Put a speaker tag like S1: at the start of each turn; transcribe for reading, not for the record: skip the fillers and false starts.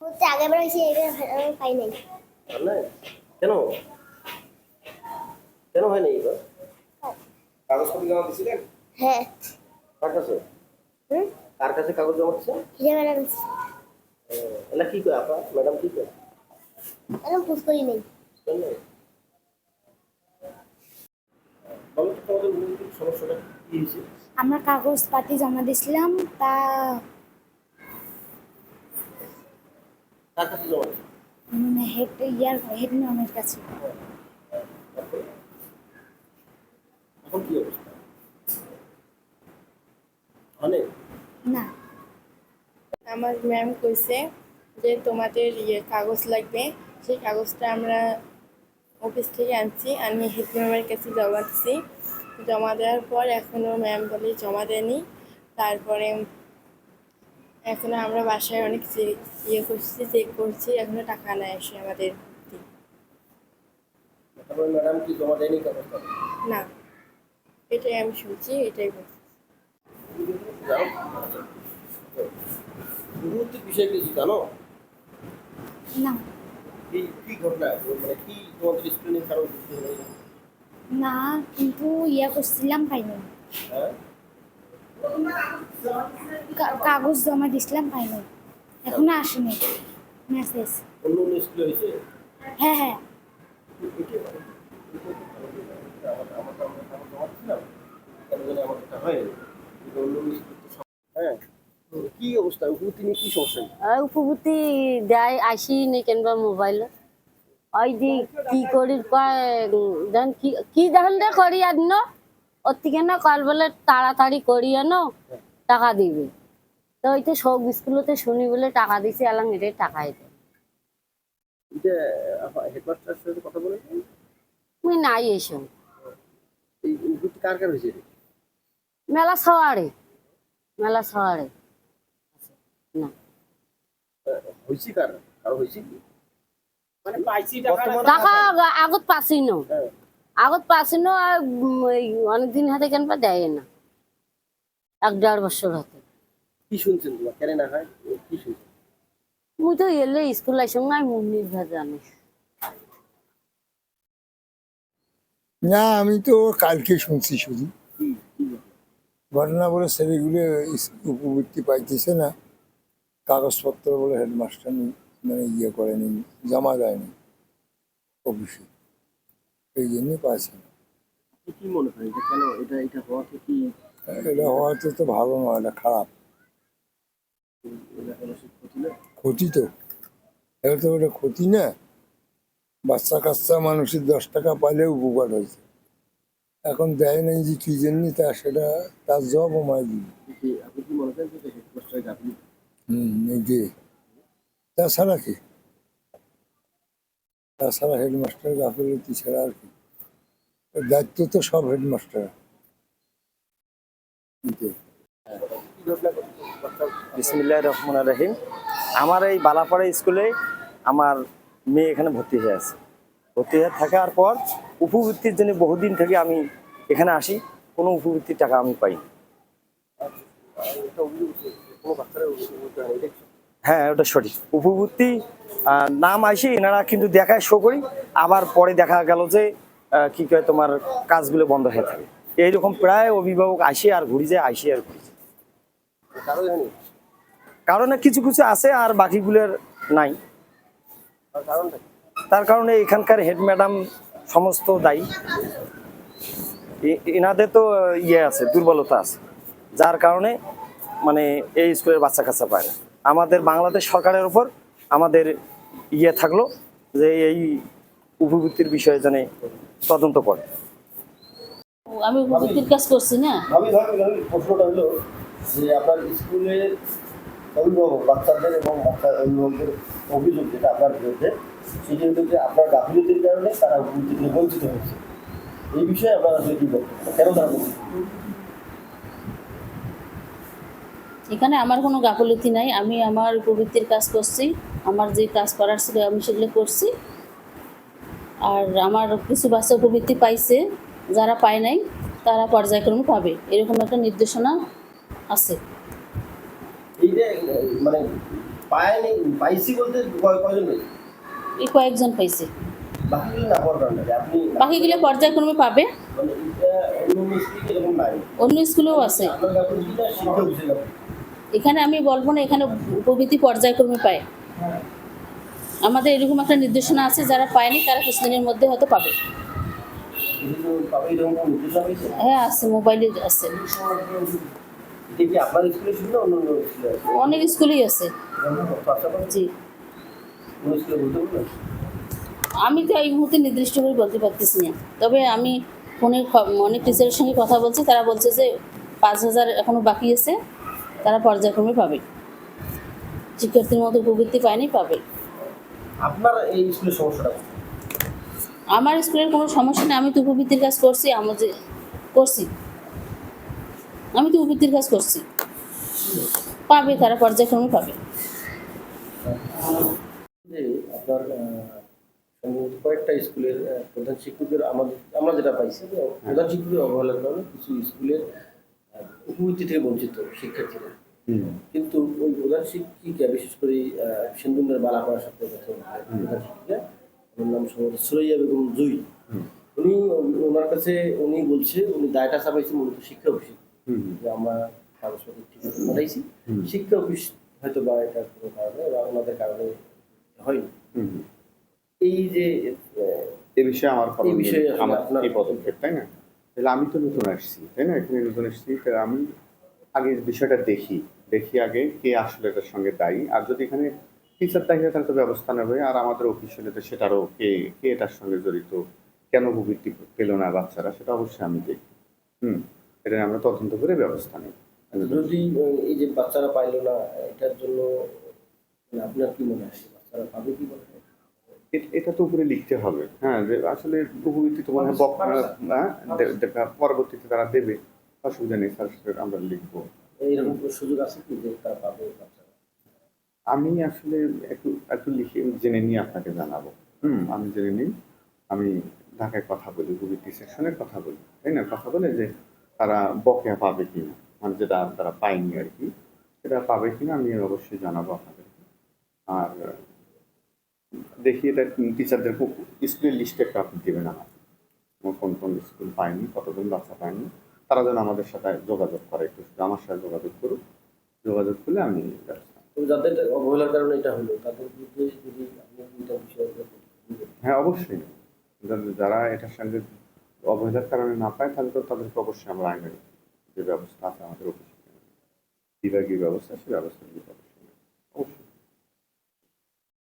S1: হচ্ছে আগেরবার হয়েছে এটা আমি পাই নাই।
S2: নাই কেন কেন হয় নাই এবার? কাগজপত্র জমা দিছিলেন?
S1: হ্যাঁ।
S2: কার কাছে?
S1: হুম?
S2: কার কাছে কাগজ জমা দিচ্ছেন?
S1: হিসাবে ম্যাডাম
S2: এটা কি কয় আপা ম্যাডাম কি কয়?
S1: ম্যাডাম খোঁজ করি নাই।
S2: বলো তো তোমাদের মূল সমস্যাটা কি হয়েছে?
S3: আমরা কাগজপাতি জমা দিয়েছিলাম তা
S2: কার কাছে জমা দিচ্ছেন?
S3: হেড ম্যামের কাছে।
S2: তারপরে? এখন কি অবস্থা? অনেক
S3: না,
S4: আমার ম্যাম কইছে যে তোমাদের কাগজ লাগবে, সেই কাগজটা আমরা অফিস থেকে আনছি, আমি হেড ম্যামের কাছে জমা দিচ্ছি। জমা দেওয়ার পর এখনও ম্যাম বলে জমা দেয়নি। তারপরে এখনও আমরা বাসায় অনেক করছি, চেক করছি, এখনও টাকা নেয় আসে আমাদের।
S2: তারপরে ম্যাডাম কি জমা দেয়নি কাগজটা?
S4: না, এটাই আমি শুনছি, এটাই বলছি।
S2: যাও মুহূর্তের বিষয় কিছু জানো?
S3: না,
S2: কি কি ঘটনা মানে কি তোমাদের স্কুলের কারণ বুঝতে হলো?
S3: না, কিন্তু করছিলাম পাইনি।
S2: হ্যাঁ
S3: কাগজ জমা দিয়েছিলাম পাইনি, এখনো আসেনি মেসেজ।
S2: অন্য অন্য স্কুলে হয়েছে?
S3: হ্যাঁ হ্যাঁ,
S2: কি অবস্থা তিনি কি সমস্যা?
S5: উপভূতি দেয় আসি নি কেনবা মোবাইল ওই যে কি করি দেন কি দেখেন দে করি আন ওর থেকে না কাল বলে তাড়াতাড়ি করি আনো টাকা দিবে। তো ওই তো সব স্কুলতে শুনি বলে টাকা দিছে এলাম এটাই টাকাই দেয়।
S2: এটা হেডমাস্টারের সাথে কথা বলেছেন?
S5: মুই নাই এসব
S2: এই উদ্যোগটি কার কার হয়েছে?
S5: মেলা সওয়ারে না
S2: হয়েছে কার কারো হয়েছে কি? মানে পাইছি
S5: টাকা আগত পাসি ন
S2: হ্যাঁ।
S5: আগত পাসি ন আর অনেকদিন হাতে কেন দেয় না 1-1.5 বছর হাতে।
S2: কি শুনছেন তোমার কেন না হয় কি শুনছেন?
S5: মুই তো এলে স্কুল আইসং না মুন্নির ভাই জানি।
S6: না আমি তো কালকে শুনছি শুধু ঘটনা বলে ছেলেগুলো উপবৃত্তি পাইতেছে না, কাগজপত্র বলে হেডমাস্টার মানে করেনি, জমা দেয়নি অফিসে, এই জন্যই পাইছে না।
S2: কি মনে হয় এটা কেন এটা হওয়াতে কি
S6: এটা হওয়াতে তো ভালো নয়, এটা খারাপ ক্ষতি। তো এটা তো ওটা ক্ষতি না, বাচ্চা কাচ্চা মানুষের 10 টাকা পাইলেও উপকার হয়েছে, এখন দেয় নাই যে কি জন্য তা সেটা তার জব মাই দিবে।
S2: আপনি কি মনে করেন যে হেডমাস্টার গাফিল?
S6: যে তাছাড়া কি, তাছাড়া হেডমাস্টার গাফিলতি ছাড়া আর কি, দায়িত্ব তো সব হেডমাস্টার।
S7: বিসমিল্লাহির রহমানির রহিম। আমার এই বালাপাড়া স্কুলে আমার মেয়ে এখানে ভর্তি হয়ে আছে। ভর্তি হয়ে থাকার পর উপবৃত্তির জন্য বহুদিন থেকে আমি এখানে আসি, কোনো উপবৃত্তির টাকা আমি পাইনি। হ্যাঁ ওটা সঠিক উপবৃত্তি নাম আসি এনারা কিন্তু দেখায় শো করি, আবার পরে দেখা গেল যে কি কয় তোমার কাজগুলো বন্ধ হয়ে থাকে। এইরকম প্রায় অভিভাবক আসে আর ঘুরি যায়, আসে আর ঘুরি যায়। কারণে কিছু কিছু আছে আর বাকিগুলোর নাই। তার কারণে এখানকার হেড ম্যাডাম সমস্ত দায়ী। এনাদের তো আছে, দুর্বলতা আছে, যার কারণে মানে এই স্কুলের বাচ্চা কাচ্চা পায় না। আমাদের বাংলাদেশ সরকারের উপর আমাদের থাকলো যে এই উপবৃত্তির বিষয়ে যেন তদন্ত করে।
S5: আমি উপবৃত্তির কাজ করছি না।
S2: প্রশ্নটা হলো যে আপনার স্কুলের অভিভাবক বাচ্চাদের এবং বাচ্চার অভিভাবকদের অভিযোগ যেটা আপনার বিরুদ্ধে, সেটি হলো যে আপনার গাফিলতির কারণে তারা উপবৃত্তি থেকে বঞ্চিত হয়েছে। এই বিষয়ে আপনার আসলে কি বক্তব্য, কেন তারা বঞ্চিত?
S5: এখানে আমার কোনো গাফিলতি নাই, আমি আমার উপবৃত্তির কাজ করছি, আমার যে কাজ করার ছিল আমি সেগুলো করছি। আর আমার কিছু বাচ্চা উপবৃত্তি পাইছে, যারা পায় নাই তারা পর্যায়ক্রমে পাবে, এরকম একটা নির্দেশনা আছে।
S2: এই যে মানে পায়নি, পাইছি বলতে কয়জন পাইছে?
S8: এই কয়েকজন পাইছে,
S2: বাকিগুলো না পাওয়ার কারণে আপনি
S8: বাকিগুলো পর্যায়ক্রমে পাবে।
S2: মানে এটা অন্য স্কুলে এরকম নাই,
S8: অন্য স্কুলেও আছে।
S2: আপনার গাফিলতিটা শিক্ষা অফিসে গাফিলতি।
S8: এখানে আমি বলবো না, এখানে উপবৃত্তি পর্যায়ক্রমে পায়। আমাদের এরকম একটা নির্দেশনা আছে, যারা পায়নি তারা কিছুদিনের মধ্যে হয়তো পাবে।
S2: কিন্তু পাবে এরকম কোনো নির্দেশনা পাইছে?
S8: হ্যাঁ আছে, মোবাইলে আছে,
S2: এটা কি আপনার স্কুলে ছিল না অন্য অন্য স্কুলে আছে?
S8: অনেক স্কুলেই আছে।
S2: আশা করি
S8: জি,
S2: অন্য স্কুলে বলতে পারবেন?
S8: আমি তো এই মুহূর্তে নির্দিষ্ট করে বলতে পারতেছি না, তবে আমি ফোনে অনেক টিচারের সঙ্গে কথা বলছি, তারা বলছে যে 5,000 এখনো বাকি আছে, তারা পর্যায়ক্রমে পাবে। শিক্ষার্থীর মতো উপবৃত্তি পায়নি, পাবে।
S2: আপনার এই স্কুলের সমস্যাটা কি?
S8: আমার স্কুলের কোনো সমস্যা নেই, আমি তো উপবৃত্তির কাজ করছি, আমি তো উপবৃত্তির কাজ করছি, পাবে, তারা পর্যায়ক্রমে পাবে।
S2: যে আপনার সম্ভবত কয়েকটা স্কুলের প্রধান শিক্ষকের আমরা যেটা পাইছি যে প্রধান শিক্ষকের অবহেলার কারণে কিছু স্কুলের উপবৃত্তি থেকে বঞ্চিত শিক্ষার্থীরা। কিন্তু ওই প্রধান শিক্ষিকা, বিশেষ করে সিন্ধুনের বালাপাড়া সাথে প্রধান শিক্ষিকা, ওনার নাম সম্ভবত সুরাইয়া বেগম জুই, উনি ওনার কাছে উনি বলছে উনি দায়টা চাপাইছে মূলত শিক্ষা অফিসে, যে আমরা কাগজপত্র ঠিক মতো পাঠাইছি, শিক্ষা অফিস হয়তো বা এটা কোনো কারণে বা ওনাদের কারণে হয়নি। এই যে
S9: এ বিষয়ে আমার
S2: এই বিষয়ে
S9: আমার
S2: আপনার
S9: এই পদক্ষেপ, তাই না? তাহলে আমি তো নতুন আসছি, তাই না? এখানে নতুন আসছি, তাহলে আমি আগে বিষয়টা দেখি আগে কে আসলে এটার সঙ্গে দায়ী। আর যদি এখানে টিচার দায়ী হয় তাহলে তো ব্যবস্থা নেবে। আর আমাদের অফিস হলে তো সেটারও কে কে এটার সঙ্গে জড়িত, কেন উপবৃত্তি পেল না বাচ্চারা, সেটা অবশ্যই আমি দেখি। এটা আমরা তদন্ত করে ব্যবস্থা নিই।
S2: যদি এই যে বাচ্চারা পাইলো না, এটার জন্য মানে আপনার কি মনে হয় বাচ্চারা পাবে কি মনে হয়?
S9: এটা তো উপরে লিখতে হবে, হ্যাঁ, যে আসলে উপবৃত্তি তো মনে হয় পরবর্তীতে তারা দেবে, অসুবিধা নেই স্যার, আমরা লিখবো।
S2: এইরকম কোনো সুযোগ আছে কি যে তারা পাবে বাচ্চারা?
S9: আমি আসলে একটু একটু লিখে জেনে নিয়ে আপনাকে জানাবো। আমি জেনে নিই, আমি ঢাকায় কথা বলি, উপবৃত্তি সেকশনের কথা বলি, তাই না? কথা বলে যে তারা বকেয়া পাবে কিনা, মানে যেটা তারা পায়নি আর কি, সেটা পাবে কিনা আমি অবশ্যই জানাবো আপনাদেরকে। আর দেখি এটা টিচারদের স্কুলের লিস্টে একটা আপনি দেবেন আমার, কোন কোন স্কুল পায়নি, কতজন বাচ্চা পায়নি, তারা যেন আমাদের সাথে যোগাযোগ করে, একটু আমার সাথে যোগাযোগ করুক, যোগাযোগ করলে আমি ব্যবস্থা।
S2: তো যাদের অবহেলার কারণে এটা হলো তাদের বিরুদ্ধে যদি আপনি চিন্তা বিষয়,
S9: হ্যাঁ অবশ্যই, যারা এটার সঙ্গে অবহেলার কারণে না পায় তাহলে তো তাদেরকে অবশ্যই আমরা আইনের যে ব্যবস্থা আছে আমাদের অফিসে, বিভাগীয় ব্যবস্থা, সে ব্যবস্থা নিতে অবশ্যই।